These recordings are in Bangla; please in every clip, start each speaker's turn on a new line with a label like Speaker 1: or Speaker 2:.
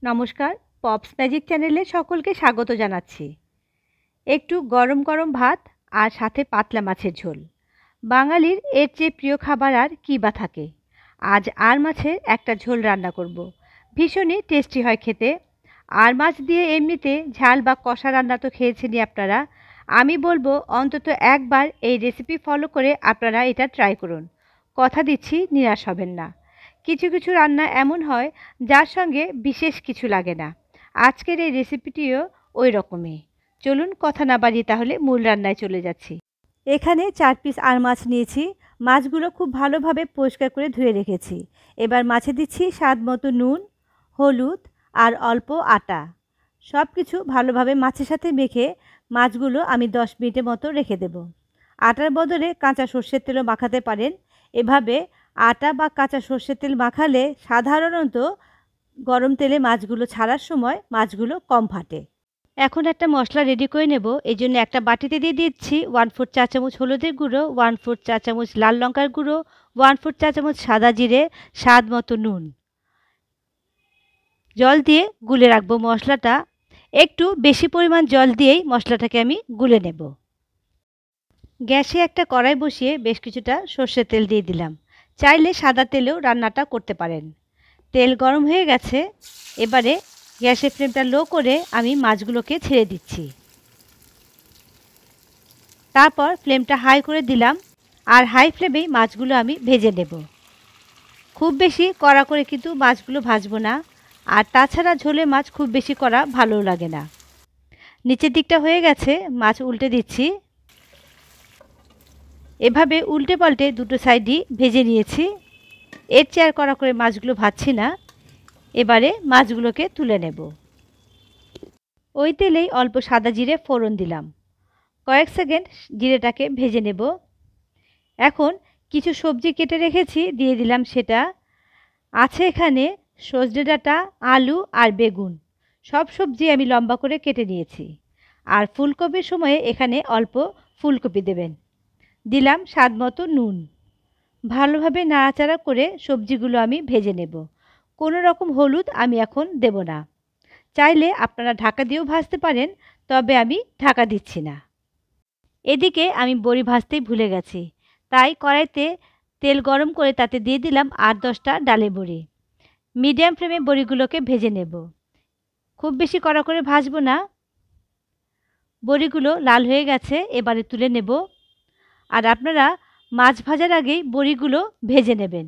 Speaker 1: নমস্কার, পপস ম্যাজিক চ্যানেলে সকলকে স্বাগত জানাচ্ছি। একটু গরম গরম ভাত আর সাথে পাতলা মাছের ঝোল। বাঙালির এর চেয়ে প্রিয় খাবার আর কী বা থাকে। আজ আর মাছের একটা ঝোল রান্না করব। ভীষণই টেস্টি হয় খেতে। আর মাছ দিয়ে এমনিতে ঝাল বা কষা রান্না তো খেয়েছেনই আপনারা। আমি বলবো অন্তত একবার এই রেসিপি ফলো করে আপনারা এটা ট্রাই করুন। কথা দিচ্ছি নিরাশ হবেন না। কিছু কিছু রান্না এমন হয় যার সঙ্গে বিশেষ কিছু লাগে না। আজকের এই রেসিপিটিও ওই রকমই। চলুন কথা না বাড়িয়ে তাহলে মূল রান্নায় চলে যাচ্ছি। এখানে 4 পিস আর মাছ নিয়েছি। মাছগুলো খুব ভালোভাবে পরিষ্কার করে ধুয়ে রেখেছি। এবার মাছে দিচ্ছি স্বাদ মতো নুন, হলুদ আর অল্প আটা। সব কিছু ভালোভাবে মাছের সাথে মেখে মাছগুলো আমি 10 মিনিটের মতো রেখে দেব। আটার বদলে কাঁচা সর্ষের তেলও মাখাতে পারেন। এভাবে আটা বা কাঁচা সর্ষের তেল মাখালে সাধারণত গরম তেলে মাছগুলো ছাড়ার সময় মাছগুলো কম ফাটে। এখন একটা মশলা রেডি করে নেব। এই জন্য একটা বাটিতে দিয়ে দিচ্ছি 1/4 চা চামচ হলুদের গুঁড়ো, 1/4 চা চামচ লাল লঙ্কার গুঁড়ো, 1/4 চা চামচ সাদা জিরে, স্বাদ মতো নুন। জল দিয়ে গুলে রাখবো মশলাটা। একটু বেশি পরিমাণ জল দিয়েই মশলাটাকে আমি গুলে নেব। গ্যাসে একটা কড়াই বসিয়ে বেশ কিছুটা সর্ষের তেল দিয়ে দিলাম। চাইলে সাদা তেলেও রান্নাটা করতে পারেন। তেল গরম হয়ে গেছে। এবারে গ্যাসের ফ্লেমটা লো করে আমি মাছগুলোকে ছেড়ে দিচ্ছি। তারপর ফ্লেমটা হাই করে দিলাম আর হাই ফ্লেমেই মাছগুলো আমি ভেজে নেব। খুব বেশি কড়া করে কিন্তু মাছগুলো ভাজবো না। আর তাছাড়া ঝোলে মাছ খুব বেশি করা ভালো লাগে না। নিচের দিকটা হয়ে গেছে, মাছ উল্টে দিচ্ছি। এভাবে উল্টে পাল্টে দুটো সাইডই ভেজে নিয়েছি। এর চেয়ে আর কড়া করে মাছগুলো ভাজছি না। এবারে মাছগুলোকে তুলে নেব। ওই তেলেই অল্প সাদা জিরে ফোড়ন দিলাম। কয়েক সেকেন্ড জিরেটাকে ভেজে নেব। এখন কিছু সবজি কেটে রেখেছি, দিয়ে দিলাম সেটা। আছে এখানে সজনে ডাঁটা, আলু আর বেগুন। সব সবজি আমি লম্বা করে কেটে নিয়েছি। আর ফুলকপির সময়ে এখানে অল্প ফুলকপি দেবেন। দিলাম স্বাদ মতো নুন। ভালোভাবে নাড়াচাড়া করে সবজিগুলো আমি ভেজে নেব। কোনো রকম হলুদ আমি এখন দেব না। চাইলে আপনারা ঢাকা দিয়েও ভাজতে পারেন, তবে আমি ঢাকা দিচ্ছি না। এদিকে আমি বড়ি ভাজতেই ভুলে গেছি, তাই কড়াইতে তেল গরম করে তাতে দিয়ে দিলাম 8-10টা ডালের বড়ি। মিডিয়াম ফ্লেমে বড়িগুলোকে ভেজে নেব। খুব বেশি কড়া করে ভাজবো না। বড়িগুলো লাল হয়ে গেছে, এবারে তুলে নেব। আর আপনারা মাছ ভাজার আগেই বড়িগুলো ভেজে নেবেন।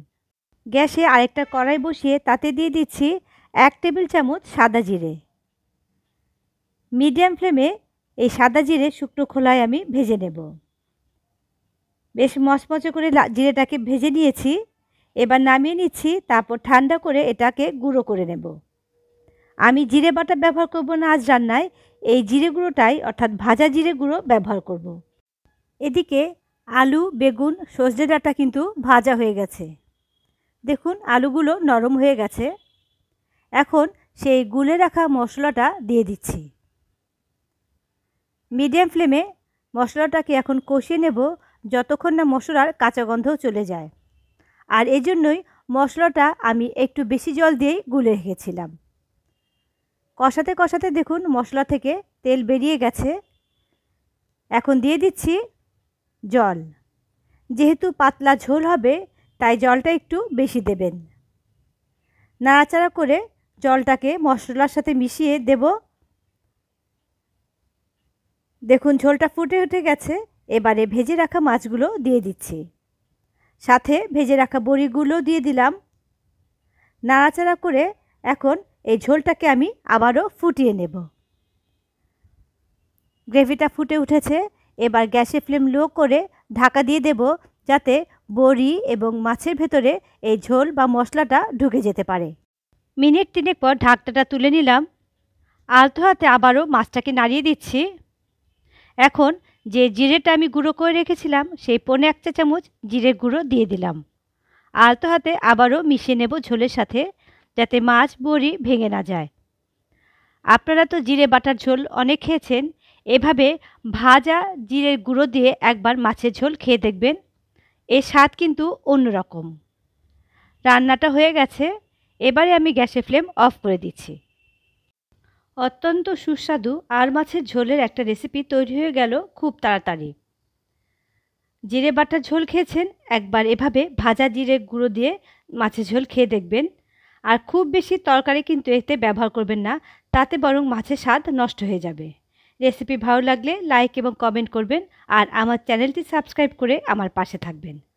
Speaker 1: গ্যাসে আরেকটা কড়াই বসিয়ে তাতে দিয়ে দিচ্ছি 1 টেবিল চামচ সাদা জিরে। মিডিয়াম ফ্লেমে এই সাদা জিরে শুকনো খোলায় আমি ভেজে নেব। বেশ মচমচে করে জিরেটাকে ভেজে নিয়েছি। এবার নামিয়ে নিচ্ছি, তারপর ঠান্ডা করে এটাকে গুঁড়ো করে নেব। আমি জিরে বাটা ব্যবহার করব না আজ রান্নায়। এই জিরে গুঁড়োটাই অর্থাৎ ভাজা জিরে গুঁড়ো ব্যবহার করব। এদিকে আলু, বেগুন, সজনে ডাঁটা কিন্তু ভাজা হয়ে গেছে। দেখুন আলুগুলো নরম হয়ে গেছে। এখন সেই গুলে রাখা মশলাটা দিয়ে দিচ্ছি। মিডিয়াম ফ্লেমে মশলাটাকে এখন কষিয়ে নেব যতক্ষণ না মশলার কাঁচা গন্ধ চলে যায়। আর এই জন্যই মশলাটা আমি একটু বেশি জল দিয়েই গুলে রেখেছিলাম। কষাতে কষাতে দেখুন মশলা থেকে তেল বেরিয়ে গেছে। এখন দিয়ে দিচ্ছি জল। যেহেতু পাতলা ঝোল হবে তাই জলটা একটু বেশি দেবেন। নাড়াচাড়া করে জলটাকে মশলার সাথে মিশিয়ে দেব। দেখুন ঝোলটা ফুটে উঠে গেছে। এবারে ভেজে রাখা মাছগুলো দিয়ে দিচ্ছি। সাথে ভেজে রাখা বড়িগুলো দিয়ে দিলাম। নাড়াচাড়া করে এখন এই ঝোলটাকে আমি আবারও ফুটিয়ে নেব। গ্রেভিটা ফুটে উঠেছে। এবার গ্যাসের ফ্লেম লো করে ঢাকা দিয়ে দেব, যাতে বড়ি এবং মাছের ভেতরে এই ঝোল বা মশলাটা ঢুকে যেতে পারে। মিনিট 3 পর ঢাকনাটা তুলে নিলাম। আলতো হাতে আবারও মাছটাকে নাড়িয়ে দিচ্ছি। এখন যে জিরেটা আমি গুঁড়ো করে রেখেছিলাম সেই 1.25 চা চামচ জিরে গুঁড়ো দিয়ে দিলাম। আলতো হাতে আবারও মিশিয়ে নেব ঝোলের সাথে, যাতে মাছ বড়ি ভেঙে না যায়। আপনারা তো জিরে বাটার ঝোল অনেক খেয়েছেন। এভাবে ভাজা জিরের গুঁড়ো দিয়ে একবার মাছের ঝোল খেয়ে দেখবেন। এর স্বাদ কিন্তু অন্যরকম। রান্নাটা হয়ে গেছে। এবারে আমি গ্যাসের ফ্লেম অফ করে দিচ্ছি। অত্যন্ত সুস্বাদু আর মাছের ঝোলের একটা রেসিপি তৈরি হয়ে গেল খুব তাড়াতাড়ি। জিরে বাটার ঝোল খেয়েছেন? একবার এভাবে ভাজা জিরের গুঁড়ো দিয়ে মাছের ঝোল খেয়ে দেখবেন। আর খুব বেশি তরকারি কিন্তু এতে ব্যবহার করবেন না, তাতে বরং মাছের স্বাদ নষ্ট হয়ে যাবে। রেসিপি ভালো লাগলে লাইক এবং কমেন্ট করবেন আর আমার চ্যানেলটি সাবস্ক্রাইব করে আমার পাশে থাকবেন।